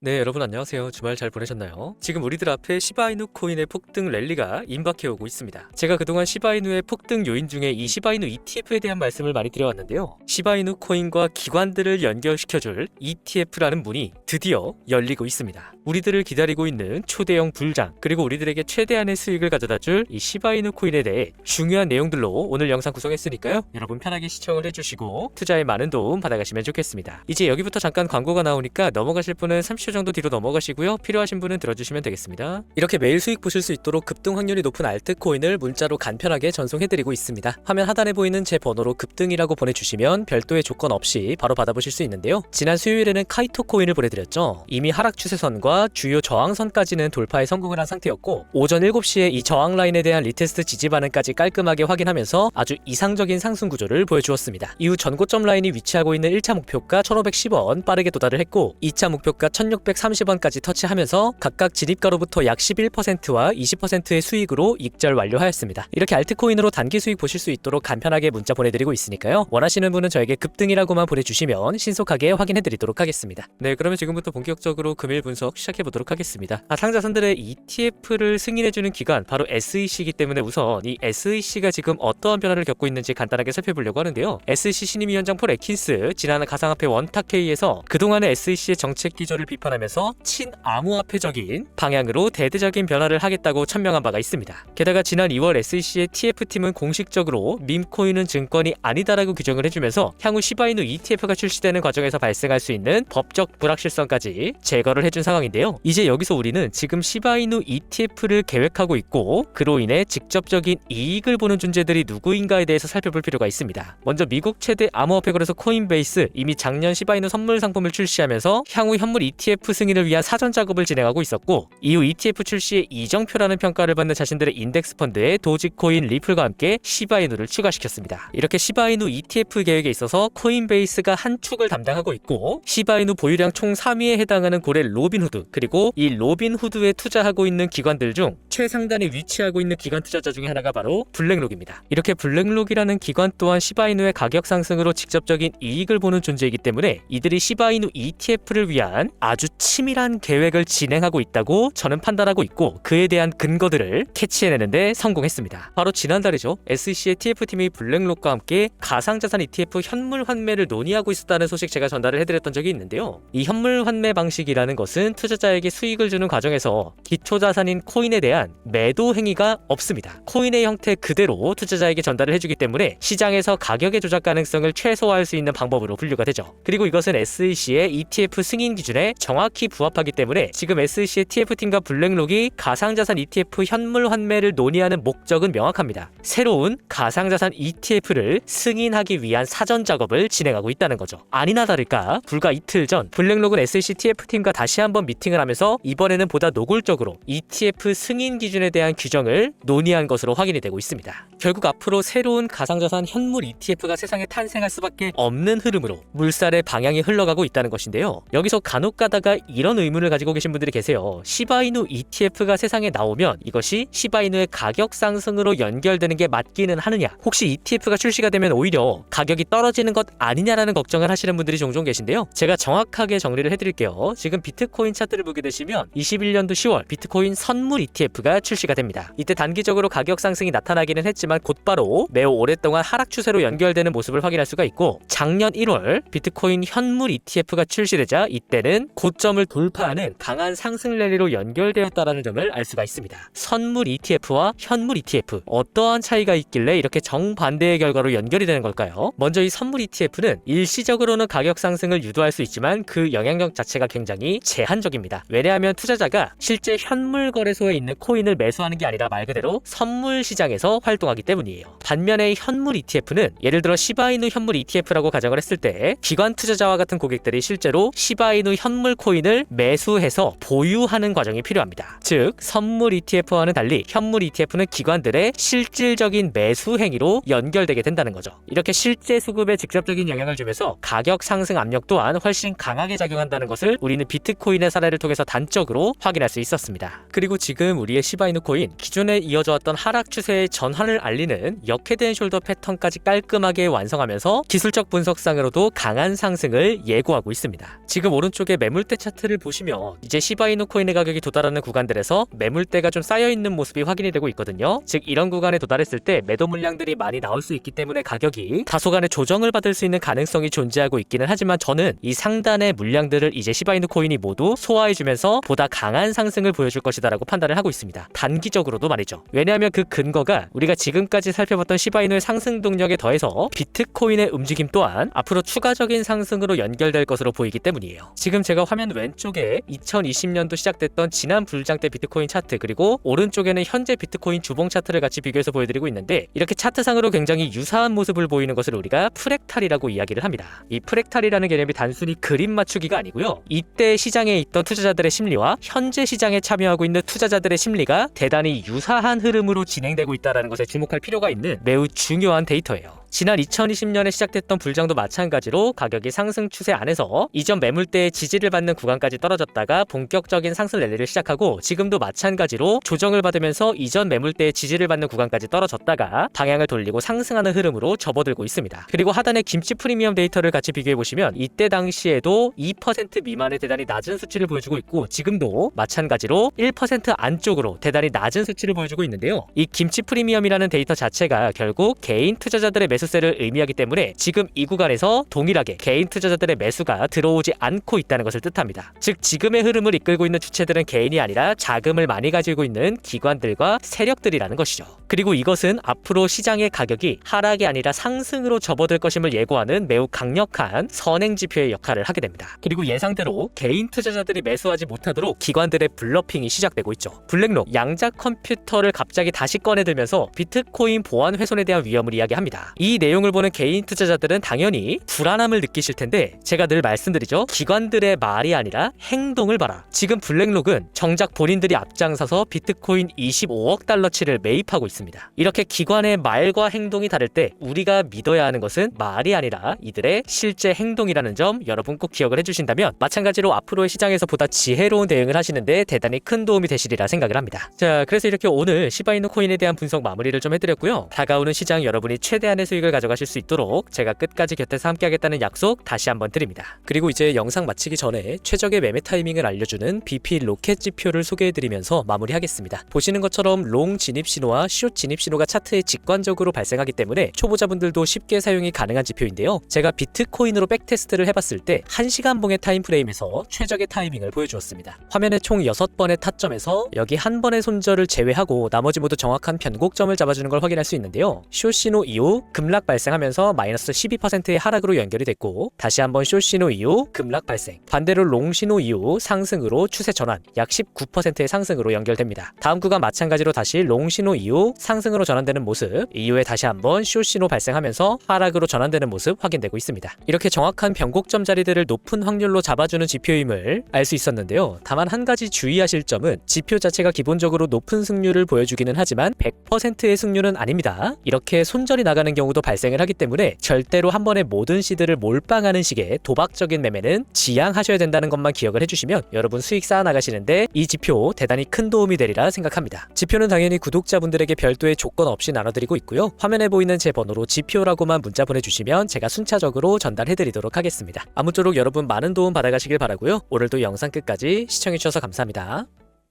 네, 여러분 안녕하세요. 주말 잘 보내셨나요? 지금 우리들 앞에 시바이누 코인의 폭등 랠리가 임박해오고 있습니다. 제가 그동안 시바이누의 폭등 요인 중에 이 시바이누 ETF에 대한 말씀을 많이 드려왔는데요. 시바이누 코인과 기관들을 연결시켜줄 ETF라는 문이 드디어 열리고 있습니다. 우리들을 기다리고 있는 초대형 불장, 그리고 우리들에게 최대한의 수익을 가져다줄 이 시바이누 코인에 대해 중요한 내용들로 오늘 영상 구성했으니까요. 여러분 편하게 시청을 해주시고 투자에 많은 도움 받아가시면 좋겠습니다. 이제 여기부터 잠깐 광고가 나오니까 넘어가실 분은 30초 정도 뒤로 넘어가시고요. 필요하신 분은 들어주시면 되겠습니다. 이렇게 매일 수익 보실 수 있도록 급등 확률이 높은 알트코인을 문자로 간편하게 전송해드리고 있습니다. 화면 하단에 보이는 제 번호로 급등이라고 보내주시면 별도의 조건 없이 바로 받아보실 수 있는데요. 지난 수요일에는 카이토 코인을 보내드렸죠. 이미 하락 추세선과 주요 저항선까지는 돌파에 성공을 한 상태였고, 오전 7시에 이 저항 라인에 대한 리테스트 지지 반응까지 깔끔하게 확인하면서 아주 이상적인 상승 구조를 보여주었습니다. 이후 전고점 라인이 위치하고 있는 1차 목표가 1510원 빠르게 도달을 했고, 2차 목표가 1630원까지 터치하면서 각각 진입가로부터 약 11%와 20%의 수익으로 익절 완료하였습니다. 이렇게 알트코인으로 단기 수익 보실 수 있도록 간편하게 문자 보내드리고 있으니까요. 원하시는 분은 저에게 급등이라고만 보내주시면 신속하게 확인해드리도록 하겠습니다. 네, 그러면 지금부터 본격적으로 금일 분석 시작해보도록 하겠습니다. 상자선들의 ETF를 승인해주는 기관, 바로 SEC이기 때문에 우선 이 SEC가 지금 어떠한 변화를 겪고 있는지 간단하게 살펴보려고 하는데요. SEC 신임위원장 폴 애킨스, 지난 가상화폐 원탁회의에서 그동안의 SEC의 정책 기조를 비판하면서 친암호화폐적인 방향으로 대대적인 변화를 하겠다고 천명한 바가 있습니다. 게다가 지난 2월 SEC의 TF팀은 공식적으로 밈코인은 증권이 아니다라고 규정을 해주면서 향후 시바이누 ETF가 출시되는 과정에서 발생할 수 있는 법적 불확실성까지 제거를 해준 상황인데요. 이제 여기서 우리는 지금 시바이누 ETF를 계획하고 있고, 그로 인해 직접적인 이익을 보는 존재들이 누구인가에 대해서 살펴볼 필요가 있습니다. 먼저 미국 최대 암호화폐 거래소 코인베이스, 이미 작년 시바이누 선물 상품을 출시하면서 향후 현물 ETF 승인을 위한 사전 작업을 진행하고 있었고, 이후 ETF 출시에 이정표라는 평가를 받는 자신들의 인덱스 펀드에 도지코인 리플과 함께 시바이누를 추가시켰습니다. 이렇게 시바이누 ETF 계획에 있어서 코인베이스가 한 축을 담당하고 있고, 시바이누 보유량 총 3위에 해당하는 고래 로빈후드, 그리고 이 로빈후드에 투자하고 있는 기관들 중 최상단에 위치하고 있는 기관 투자자 중에 하나가 바로 블랙록입니다. 이렇게 블랙록이라는 기관 또한 시바이누의 가격 상승으로 직접적인 이익을 보는 존재이기 때문에 이들이 시바이누 ETF를 위한 아주 치밀한 계획을 진행하고 있다고 저는 판단하고 있고, 그에 대한 근거들을 캐치해내는데 성공했습니다. 바로 지난달이죠. SEC의 TF팀이 블랙록과 함께 가상자산 ETF 현물 환매를 논의하고 있었다는 소식 제가 전달을 해드렸던 적이 있는데요. 이 현물 환매 방식이라는 것은 투자자에게 수익을 주는 과정에서 기초자산인 코인에 대한 매도 행위가 없습니다. 코인의 형태 그대로 투자자에게 전달을 해주기 때문에 시장에서 가격의 조작 가능성을 최소화할 수 있는 방법으로 분류가 되죠. 그리고 이것은 SEC의 ETF 승인 기준에 정확히 부합하기 때문에 지금 SEC의 TF팀과 블랙록이 가상자산 ETF 현물 환매를 논의하는 목적은 명확합니다. 새로운 가상자산 ETF를 승인하기 위한 사전 작업을 진행하고 있다는 거죠. 아니나 다를까 불과 이틀 전 블랙록은 SEC TF팀과 다시 한번 미팅을 하면서 이번에는 보다 노골적으로 ETF 승인 기준에 대한 규정을 논의한 것으로 확인이 되고 있습니다. 결국 앞으로 새로운 가상자산 현물 ETF가 세상에 탄생할 수밖에 없는 흐름으로 물살의 방향이 흘러가고 있다는 것인데요. 여기서 간혹 가다가 이런 의문을 가지고 계신 분들이 계세요. 시바이누 ETF가 세상에 나오면 이것이 시바이누의 가격 상승으로 연결되는 게 맞기는 하느냐, 혹시 ETF가 출시가 되면 오히려 가격이 떨어지는 것 아니냐라는 걱정을 하시는 분들이 종종 계신데요. 제가 정확하게 정리를 해드릴게요. 지금 비트코인 차트를 보게 되시면 21년도 10월 비트코인 선물 ETF가 출시가 됩니다. 이때 단기적으로 가격 상승이 나타나기는 했지만 곧바로 매우 오랫동안 하락 추세로 연결되는 모습을 확인할 수가 있고, 작년 1월 비트코인 현물 ETF가 출시되자 이때는 고점을 돌파하는 강한 상승 랠리로 연결되었다는 점을 알 수가 있습니다. 선물 ETF와 현물 ETF, 어떠한 차이가 있길래 이렇게 정반대의 결과로 연결이 되는 걸까요? 먼저 이 선물 ETF는 일시적으로는 가격 상승을 유도할 수 있지만 그 영향력 자체가 굉장히 제한적입니다. 왜냐하면 투자자가 실제 현물 거래소에 있는 코인을 매수하는 게 아니라 말 그대로 선물 시장에서 활동하기 때문이에요. 반면에 현물 ETF는 예를 들어 시바이누 현물 ETF라고 가정을 했을 때 기관 투자자와 같은 고객들이 실제로 시바이누 현물 코인을 매수해서 보유하는 과정이 필요합니다. 즉 선물 ETF와는 달리 현물 ETF는 기관들의 실질적인 매수 행위로 연결되게 된다는 거죠. 이렇게 실제 수급에 직접적인 영향을 주면서 가격 상승 압력 또한 훨씬 강하게 작용한다는 것을 우리는 비트코인의 사례를 통해서 단적으로 확인할 수 있었습니다. 그리고 지금 우리의 시바이누 코인, 기존에 이어져 왔던 하락 추세의 전환을 알리는 역헤드 숄더 패턴까지 깔끔하게 완성하면서 기술적 분석상으로도 강한 상승을 예고하고 있습니다. 지금 오른쪽에 매물 매물대 차트를 보시면 이제 시바이누 코인의 가격이 도달하는 구간들에서 매물대가 좀 쌓여있는 모습이 확인이 되고 있거든요. 즉 이런 구간에 도달했을 때 매도 물량들이 많이 나올 수 있기 때문에 가격이 다소간의 조정을 받을 수 있는 가능성이 존재하고 있기는 하지만 저는 이 상단의 물량들을 이제 시바이누 코인이 모두 소화해주면서 보다 강한 상승을 보여줄 것이다라고 판단을 하고 있습니다. 단기적으로도 말이죠. 왜냐하면 그 근거가 우리가 지금까지 살펴봤던 시바이누의 상승 동력에 더해서 비트코인의 움직임 또한 앞으로 추가적인 상승으로 연결될 것으로 보이기 때문이에요. 지금 제가 화면 왼쪽에 2020년도 시작됐던 지난 불장 때 비트코인 차트, 그리고 오른쪽에는 현재 비트코인 주봉 차트를 같이 비교해서 보여드리고 있는데, 이렇게 차트상으로 굉장히 유사한 모습을 보이는 것을 우리가 프랙탈이라고 이야기를 합니다. 이 프랙탈이라는 개념이 단순히 그림 맞추기가 아니고요, 이때 시장에 있던 투자자들의 심리와 현재 시장에 참여하고 있는 투자자들의 심리가 대단히 유사한 흐름으로 진행되고 있다는 것에 주목할 필요가 있는 매우 중요한 데이터예요. 지난 2020년에 시작됐던 불장도 마찬가지로 가격이 상승 추세 안에서 이전 매물대의 지지를 받는 구간까지 떨어졌다가 본격적인 상승 랠리를 시작하고, 지금도 마찬가지로 조정을 받으면서 이전 매물대의 지지를 받는 구간까지 떨어졌다가 방향을 돌리고 상승하는 흐름으로 접어들고 있습니다. 그리고 하단의 김치 프리미엄 데이터를 같이 비교해보시면 이때 당시에도 2% 미만의 대단히 낮은 수치를 보여주고 있고, 지금도 마찬가지로 1% 안쪽으로 대단히 낮은 수치를 보여주고 있는데요. 이 김치 프리미엄이라는 데이터 자체가 결국 개인 투자자들의 매수세를 의미하기 때문에 지금 이 구간에서 동일하게 개인 투자자들의 매수가 들어오지 않고 있다는 것을 뜻합니다. 즉 지금의 흐름을 이끌고 있는 주체들은 개인이 아니라 자금을 많이 가지고 있는 기관들과 세력들이라는 것이죠. 그리고 이것은 앞으로 시장의 가격이 하락이 아니라 상승으로 접어들 것임을 예고하는 매우 강력한 선행 지표의 역할을 하게 됩니다. 그리고 예상대로 개인 투자자들이 매수하지 못하도록 기관들의 블러핑이 시작되고 있죠. 블랙록 양자 컴퓨터를 갑자기 다시 꺼내들면서 비트코인 보안 훼손에 대한 위험을 이야기합니다. 이 내용을 보는 개인 투자자들은 당연히 불안함을 느끼실 텐데, 제가 늘 말씀드리죠. 기관들의 말이 아니라 행동을 봐라. 지금 블랙록은 정작 본인들이 앞장서서 비트코인 25억 달러치를 매입하고 있습니다. 이렇게 기관의 말과 행동이 다를 때 우리가 믿어야 하는 것은 말이 아니라 이들의 실제 행동이라는 점 여러분 꼭 기억을 해주신다면, 마찬가지로 앞으로의 시장에서 보다 지혜로운 대응을 하시는데 대단히 큰 도움이 되시리라 생각을 합니다. 자, 그래서 이렇게 오늘 시바이누 코인에 대한 분석 마무리를 좀 해드렸고요. 다가오는 시장 여러분이 최대한의 수익을 가져가실 수 있도록 제가 끝까지 곁에서 함께하겠다는 약속 다시 한번 드립니다. 그리고 이제 영상 마치기 전에 최적의 매매 타이밍을 알려주는 BP 로켓 지표를 소개해드리면서 마무리하겠습니다. 보시는 것처럼 롱 진입 신호와 숏 진입 신호가 차트에 직관적으로 발생하기 때문에 초보자분들도 쉽게 사용이 가능한 지표인데요. 제가 비트코인으로 백테스트를 해봤을 때 1시간 봉의 타임프레임에서 최적의 타이밍을 보여주었습니다. 화면에 총 6번의 타점에서 여기 한 번의 손절을 제외하고 나머지 모두 정확한 변곡점을 잡아주는 걸 확인할 수 있는데요. 숏 신호 이후 급락 발생하면서 마이너스 12%의 하락으로 연결이 됐고, 다시 한번 숏 신호 이후 급락 발생, 반대로 롱 신호 이후 상승으로 추세 전환, 약 19%의 상승으로 연결됩니다. 다음 구간 마찬가지로 다시 롱 신호 이후 상승으로 전환되는 모습, 이후에 다시 한번 숏 신호 발생하면서 하락으로 전환되는 모습 확인되고 있습니다. 이렇게 정확한 변곡점 자리들을 높은 확률로 잡아주는 지표임을 알 수 있었는데요. 다만 한 가지 주의하실 점은 지표 자체가 기본적으로 높은 승률을 보여주기는 하지만 100%의 승률은 아닙니다. 이렇게 손절이 나가는 경우도 발생을 하기 때문에 절대로 한 번에 모든 시드를 몰빵하는 식의 도박적인 매매는 지양하셔야 된다는 것만 기억을 해주시면 여러분 수익 쌓아 나가시는데 이 지표 대단히 큰 도움이 되리라 생각합니다. 지표는 당연히 구독자분들에게 별도의 조건 없이 나눠드리고 있고요. 화면에 보이는 제 번호로 지표라고만 문자 보내주시면 제가 순차적으로 전달해드리도록 하겠습니다. 아무쪼록 여러분 많은 도움 받아가시길 바라고요. 오늘도 영상 끝까지 시청해주셔서 감사합니다.